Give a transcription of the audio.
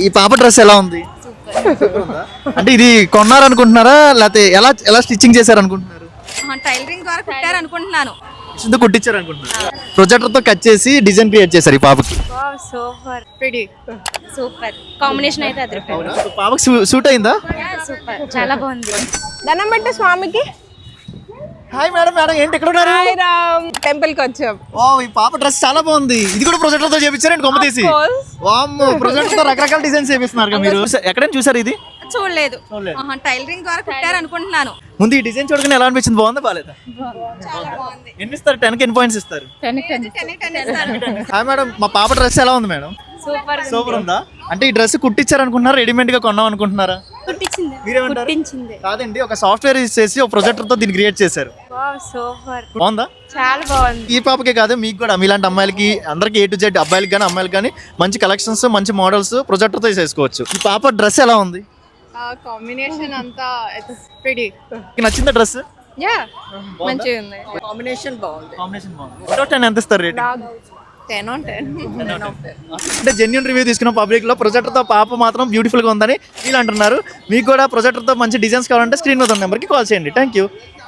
ఈ పాప డ్రెస్ ఎలా ఉంది? సూపర్ ఉందా? అంటే ఇది కొన్నారనుకుంటున్నారా లేకపోతే ఎలా ఎలా స్టిచ్చింగ్ చేశారనుకుంటున్నారు? టైలరింగ్ ద్వారా కుట్టారు అనుకుంటున్నాను. మిషన్తో కుట్టించారనుకుంటున్నారు. ప్రొజెక్టర్తో కట్ చేసి డిజైన్ క్రియేట్ చేశారు ఈ పాపకి. సూపర్ ప్రిటీ సూపర్ కాంబినేషన్ అయితే అది పాపకి సూట్ అయిందా? సూపర్ చాలా బాగుంది. దండం పెట్టే స్వామికి. Hi madam. మేడం ఏంటి ఇక్కడ ఉన్నారు? హాయ్ రామ్, టెంపుల్ కి వచ్చాం. ఓ ఈ పాప డ్రెస్ చాలా బాగుంది. ఇది కూడా ప్రొజెక్టర్తో చేపించారండి కొమ్మ తీసి. వామ్మో ప్రొజెక్టర్తో రకరకాల డిజైన్స్ చేపిస్తున్నారు మీరు. ఎక్కడైనా చూసారు ఇది? చూడలేదు. టైలరింగ్ ద్వారా కుట్టారు అనుకుంటున్నాను. ముందు ఈ డిజైన్ చూడగానే ఎలా అనిపించింది? బాగుందా బాగాలేదా? ఎన్ని ఇస్తారు? 10కి ఎన్ని పాయింట్స్ ఇస్తారు? హాయ్ మేడం, మా పాప డ్రెస్ ఎలా ఉంది మేడం? సూపర్ సూపర్ ఉందా? అంటే ఈ డ్రెస్ కుట్టించారు అనుకుంటున్నారా రెడీమేడ్ గా కొన్నాం అనుకుంటున్నారా? కుట్టించింది. మీరేమంటారు? కుట్టించింది. కాదండి, ఒక సాఫ్ట్వేర్ యూజ్ చేసి ఒక ప్రొజెక్టర్ తో దీన్ని క్రియేట్ చేశారు. సూపర్ బాగుందా? చాలా బాగుంది. ఈ పాపకే కాదు మీకు కూడా మీలాంటి అమ్మాయిలకి అందరికి A to Z అబ్బాయిలకి కానీ అమ్మాయిలకి కానీ మంచి కలెక్షన్స్ మంచి మోడల్స్ ప్రొజెక్టర్ తో చేసుకోవచ్చు. ఈ పాప డ్రెస్ ఎలా ఉంది? కాంబినేషన్ అంతా ఇట్స్ ప్రిటీ. మీకు నచ్చిందా డ్రెస్? యా మంచిగా ఉంది. కాంబినేషన్ బాగుంది. 10 ఎంత ఇస్తారు రేట్? 10 on 10. అంటే జెన్యూన్ రివ్యూ తీసుకున్న పబ్లిక్ లో ప్రొజెక్టర్ తో పాప మాత్రం బ్యూటిఫుల్ గా ఉందని వీళ్ళు అంటున్నారు. మీకు కూడా ప్రొజెక్టర్ తో మంచి డిజైన్స్ కావాలంటే స్క్రీన్ మీద ఉన్న నెంబర్ కి కాల్ చేయండి. Thank you.